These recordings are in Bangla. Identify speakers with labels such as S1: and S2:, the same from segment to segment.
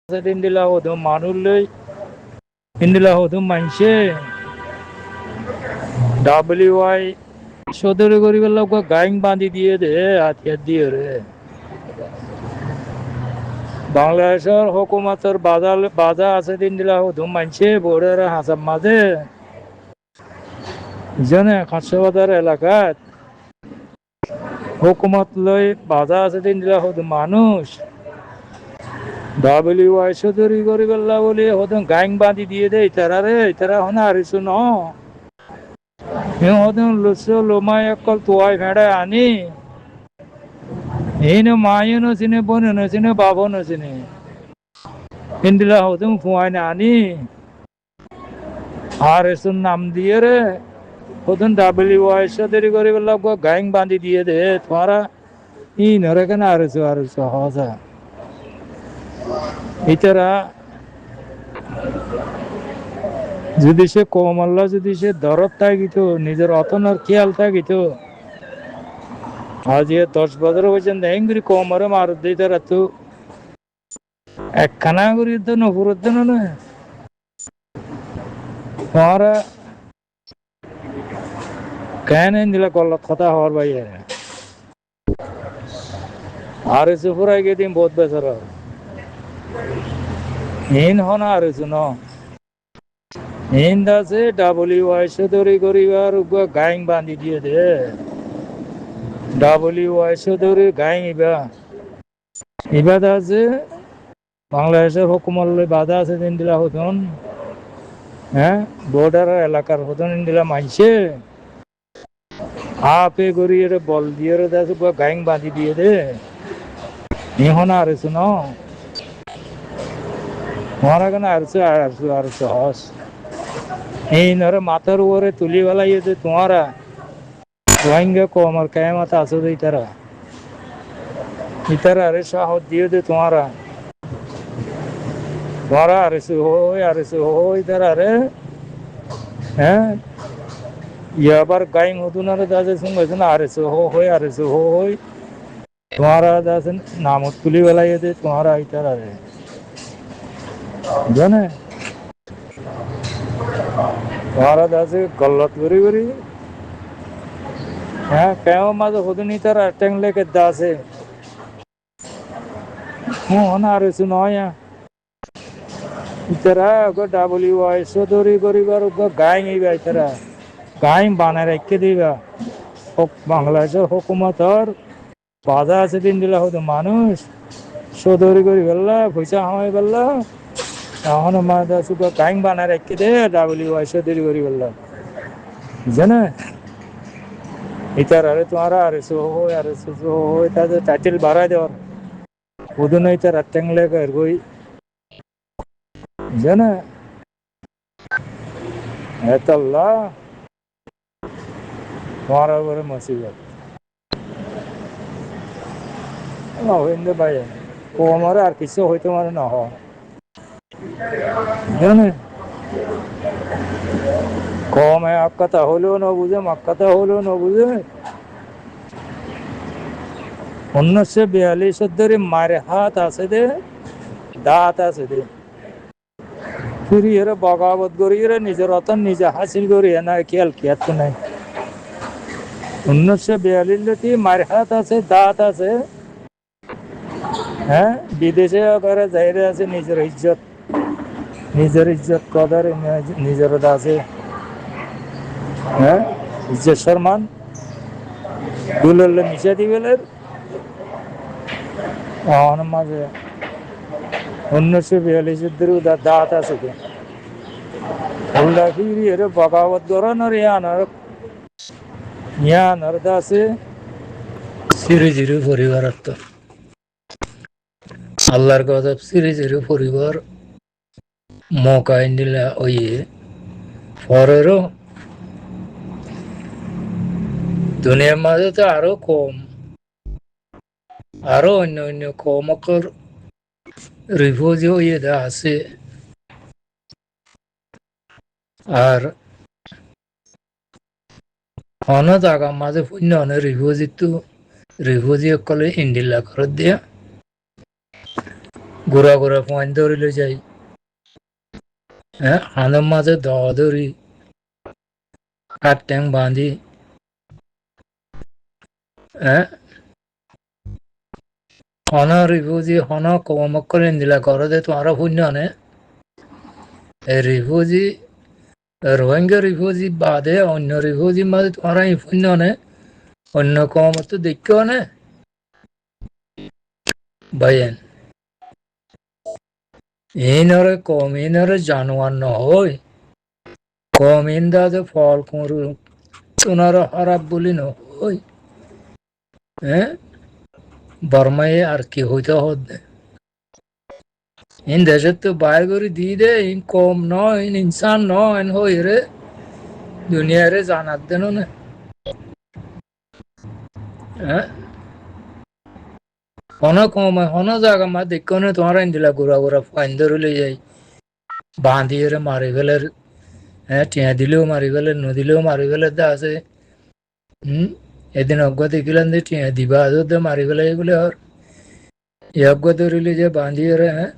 S1: Indila hodum manulay indila hodum manche WY সদরে গরিবের লোক গাইং বাঁধি দিয়ে দে হাতিয়ার দিয়ে রে বাংলাদেশের হুকুমতের বাজা আছে দিন দিলা hodum manche বোর্ডের হাসাব মাঝে জানে খাসবাজার এলাকাত হুকুমত লই বাজা আছে দিন দিলা hodum মানুষ WY সদরি গরিবের লোক বলে hodum গাইং বাঁধি দিয়ে দে তারা রে তারা হনা আরিসু ন hodum লুসো লোমাই একল তোয়াই ভেড়া আনি এই না মায়ও নচিনে বোনও নচিনে বাবও নচিনে ইন্দিলা hodum ফুয়াই না আনি আর এসুন নাম দিয়ে রে hodum WY সদরি গরিবের লোক গাইং বাঁধি দিয়ে দে তোমারা ই নরে কেন আরিসু হসা ইতারা যদি সে কমল্লা যদি সে দরদ থাকিত নিজের অতনের খেয়াল থাকিত আজ 10-15 বছর দেঙ্গুরি কমরে মারুত দিই তারা তো একখানা করি তো নপুরত না তোমারা কেন দিলা কল্লত কথা হওয়ার বাইরে আর এসে ফুরাই গিয়ে দিন বহুত বেচার হীন হন আর এসে ন হীন দাসে WY সদরি গরিবার গাইং বাঁধি দিয়ে দে WY সদরি গাইং ইবা দাসে বাংলাদেশের হুকুমত বাধা আছে দিন দিলা হতন হ্যাঁ বর্ডার এলাকার হতন দিলা মানছে আপে গড়িয়ে বল দিয়ে দাসে গাইং বাঁধি দিয়ে দে ইহন আর এসে ন তোমারা কেন আরছো হস এই নরে মাথার উপরে তুলি বেলাইয়ে যে তোমারা রোহিঙ্গা কমার কেমত আসো দে ইতারা আরে সাহস দিয়ে দে তোমারা আরেসে হই তারা রে হ্যাঁ ইয়াবার গাইং হতুন আরে দাসে শুনবেছেন আরেসে হই তোমারা দাসে নামত তুলি বেলাইয়ে দে তোমারা ইতারা রে জানে তোমারা দাসে গল্লত করি হ্যাঁ কেউ মাঝে হতুনি তারা টেংলে কে দাসে হনা আরেসু নয় ইতারা WY সদরি গরিবার গাইং ইবা ইতারা গাইং বানায় রেখে দিবা বাংলাদেশের হুকুমতর বাধা আছে দিন দিলা হতো মানুষ সদরি করি বেললা পয়সা হামাই বেললা এখন মাদা সুগা গাইং বানায় রেখে দে WY সদরি করি বেললা জানে ইতারা রে তোমারা আরেসু হই তাদের টাইটেল বাড়ায় দেওয়ার ওদুন ইতারা টেংলে গই জানে এতাল্লাহ তোমার উপরে মুসিবত হইন্দে ভাই কমরে আর কিছু হইতে পারে না হয় জানে কমে আক্কাতা হলেও না বুঝে মাক্কাতা হলেও না বুঝে 1942 ধরে মারে হাত আছে দে দাঁত আছে দে ফিরি এরা বগাবত করি এরা নিজের অতন নিজে হাসিল করি না খেয়াল খেয়াল নাই 1942 মারে হাত আছে দাঁত আছে হ্যাঁ বিদেশে করে যাইরে আছে নিজের ইজ্জত কদর নিজের আছে হ্যাঁ ইজ্জত সম্মান দুললে মিশা দিবেলের মাঝে 1942 ধরে দাঁত আছে ওল্লা ফিরি এরা বগাবত করানোর ইয়ানোর দাসে সিরিজিরু পরিবার তো আল্লাহর গজব সিরিজিরু পরিবার মৌকা দিলা ওইয়ে পরেরও দুনিয়ার মাঝে তো আরো কম আরো অন্য কমকর রিফিউজি হইয়ে দা আছে আর অন জায়গা মাঝে পুণ্য অনেক রিফিউজি সকলে ইন্ডিলা করে দিয়া ঘোরা ঘোরা পয়েন্ট ধরিলে যাই হ্যাঁ হানের মাঝে দওয়া ধরি কাঠ ট্যাং বাঁধি হ্যাঁ হন রিফিউজি হন কমক করে দিলা ঘরে তোমার শূন্য নে রিফিউজি রোহিঙ্গা রিফিউজি বাদে অন্য রিফিউজি মাঝে তোমার শূন্য নে অন্য কমত তো দেখিও নে ভাইয়েন ইনরে কম ইনরে জানোয়ার নহয় কম ইন্দাজে ফল করু তোনারা খারাপ বলি নহয় হ্যাঁ বর্মায় আর কি হইতে হচ্ছে ইন দেশের তো বাইর করে দিয়ে দে ইন কম নয় ইন ইনসান নয় ইন হই রে দুনিয়ারে জানার দেন না হ্যাঁ হন কম হন জায়গা মা দেখো না তোমার আইন দিলা গোড়া গোড়া ফাইন ধরলে যাই বাঁধিয়ে রে মারি ফেলে হ্যাঁ টিয়া দিলেও মারি ফেলে নদিলেও মারি ফেলে দা আছে এদিন অজ্ঞ দেখিলাম যে টিয়া দিবা আদর মারি ফেলে বলে আর অজ্ঞ ধরিলে যে বাঁধিয়ে রে হ্যাঁ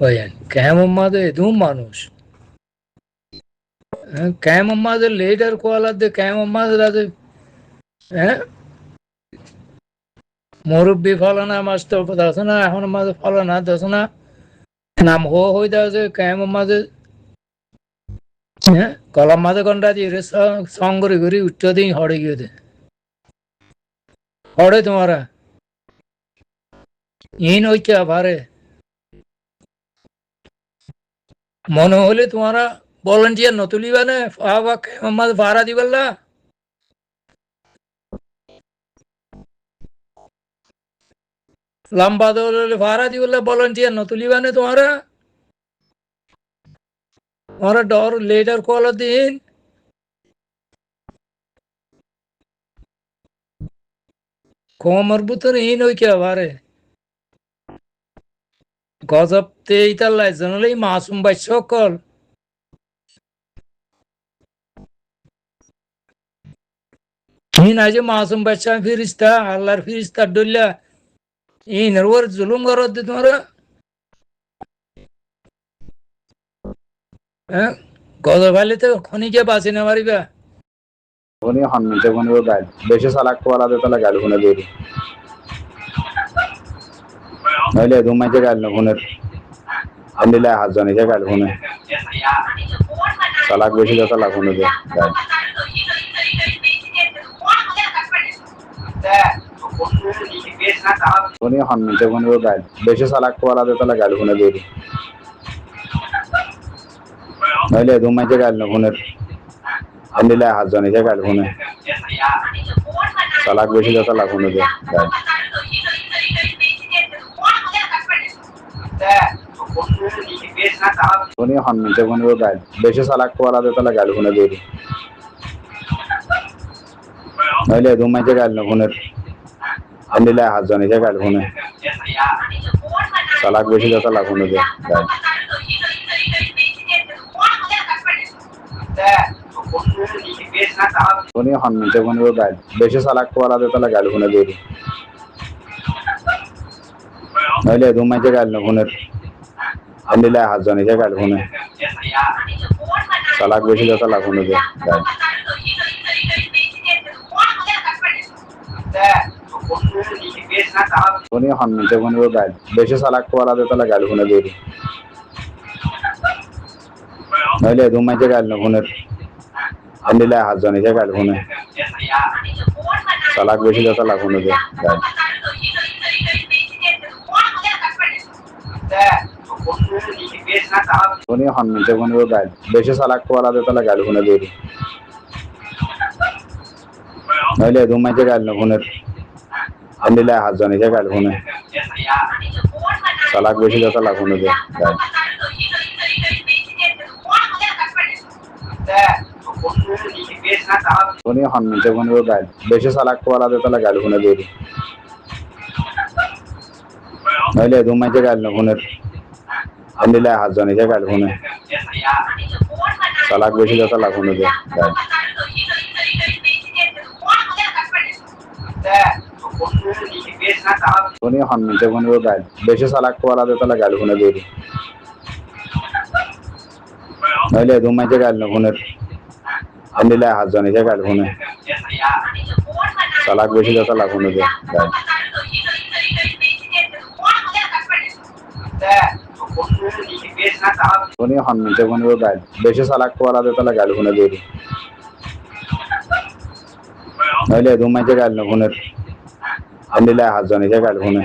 S1: ভাইয়ান কেমন মাদে এদম মানুষ কেমন মাদে লেটার কোয়ালা দে কেমন মাদে রাতে হ্যাঁ মুরব্বী ফলানা মাস্ত দাস না এখন মাঝে ফলানা দাস না নাম হয়ে যাচ্ছে কেমন মাঝে হ্যাঁ কলম মাঝে ঘন্টা দিয়ে রে সঙ্গরি ঘুরি উচ্চ দিন হড়ে গিয়ে দে হড়ে তোমারা ইন হইছে ভারে মনে হলে তোমারা ভলেন্টিয়ার নতুলিবা না কেমন মাঝে ভাড়া দিবেলা লম্বা দৌড়লে ভাড়া দিবেলা ভলেন্টিয়ার নতুলিবা না তোমারা তোমারা ডর লেটার কল দিন কোমর বুতর ইন হই কে ভারে গজব তে ইতার লাইজন হলে মাসুম বাই সকল ইন আজে মাসুম বাচ্চা ফিরিস্তা আল্লাহর ফিরিস্তা ডল্লা ইন ওর জুলুম করত তোমরা হ্যাঁ গজব আলে তো খনিকে বাঁচি না মারিবা
S2: উনি হন্মিতে কোনি ও গাইল বেশি সালাক কোয়ালা দে তালা গাইল কোনে দেরি নইলে দুমাইতে গাইল না কোনের আন্দিলা হাত জানিছে গাইল কোনে সালাক বেশি দে তালা কোনে দে গাইল উনি হন্মিতে কোনি ও গাইল বেশি সালাক কোয়ালা দে তালা গাইল কোনে দেরি নইলে দুমাইতে গাইল না কোনের আন্দিলা হাত জানিছে গাইল কোনে সালাক বেশি দে তালা কোনে দে গাইল উনি হন্মিতে কোনি ও গাইল বেশি সালাক কোয়ালা দে তালা গাইল কোনে দেরি নইলে দুমাইতে গাইল না কোনের আন্দিলা হাত জানিছে গাইল কোনে সালাক বেশি দে তালা কোনে দে গাইল উনি হন্মিতে কোনি ও গাইল বেশি সালাক কোয়ালা দে তালা গাইল কোনে দেরি নইলে দুমাইতে গাইল না কোনের আন্দিলা হাত জানিছে গাইল কোনে সালাক বেশি দে তালা কোনে দে গাইল উনি হন্মিতে কোনি ও গাইল বেশি সালাক কোয়ালা দে তালা গাইল কোনে দেরি নইলে দুমাইতে গাইল না কোনের আন্দিলা হাত জানিছে গাইল কোনে সালাক বেশি দে তালা কোনে দে গাইল উনি হন্মিতে কোনি ও গাইল বেশি সালাক কোয়ালা দে তালা গাইল কোনে দেরি নইলে দুমাইতে গাইল না কোনের আন্দিলা হাত জানিছে গাইল কোনে সালাক বেশি দে তালা কোনে দে গাইল উনি হন্মিতে কোনি ও গাইল বেশি সালাক কোয়ালা দে তালা গাইল কোনে দেরি নইলে দুমাইতে গাইল না কোনের আন্দিলা হাত জানিছে গাইল কোনে সালাক বেশি দে তালা কোনে দে গাইল कोणी हॉर्नचे कोणी गायल बेशे सालाक पोला देताला गायल कोणी देरी नहिले दुमाचे गायल न कोणी अंदिला हात जणीचे गायल कोणी सालाक बेशे देताला कोणी दे गायल कोणी हॉर्नचे कोणी गायल बेशे सालाक पोला देताला गायल कोणी देरी नहिले दुमाचे गायल न कोणी अंदिला हात जणीचे गायल कोणी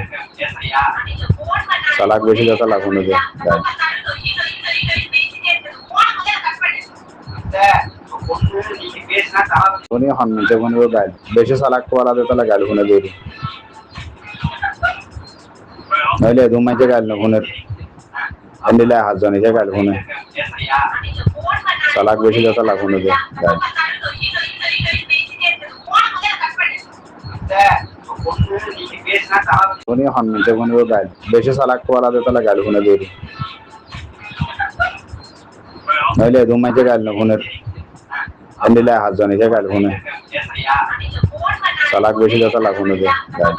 S2: सालाक बेशे देताला कोणी दे गायल कोणी हॉर्नचे कोणी गायल बेशे सालाक पोला देताला गायल कोणी देरी नहिले दुमाचे गायल न कोणी अंदिला हात जणीचे गायल कोणी सालाक बेशे देताला कोणी दे गायल कोणी हॉर्नचे कोणी गायल बेशे सालाक पोला देताला गायल कोणी देरी नहिले दुमाचे गायल न कोणी अंदिला हात जणीचे गायल कोणी सालाक बेशे देताला कोणी दे गायल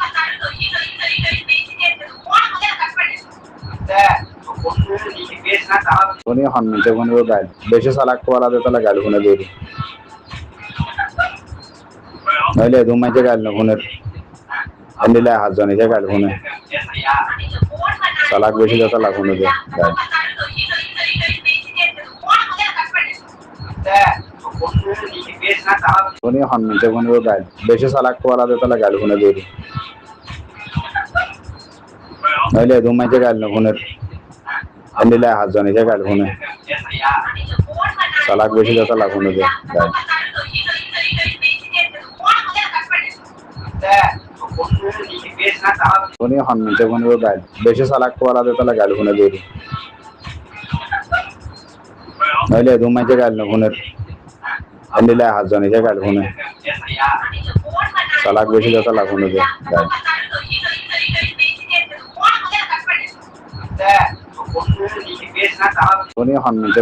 S2: कोणी हॉर्नचे कोणी गायल बेशे सालाक पोला देताला गायल कोणी देरी नहिले दुमाचे गायल न कोणी अंदिला हात जणीचे गायल कोणी सालाक बेशे देताला कोणी दे गायल कोणी हॉर्नचे कोणी गायल बेशे सालाक पोला देताला गायल कोणी देरी नहिले दुमाचे गायल न कोणी अंदिला हात जणीचे गायल कोणी सालाक बेशे देताला कोणी दे गायल कोणी हॉर्नचे कोणी गायल बेशे सालाक पोला देताला गायल कोणी देरी नहिले दुमाचे गायल न कोणी अंदिला हात जणीचे गायल कोणी सालाक बेशे देताला कोणी दे गायल कोणी हॉर्नचे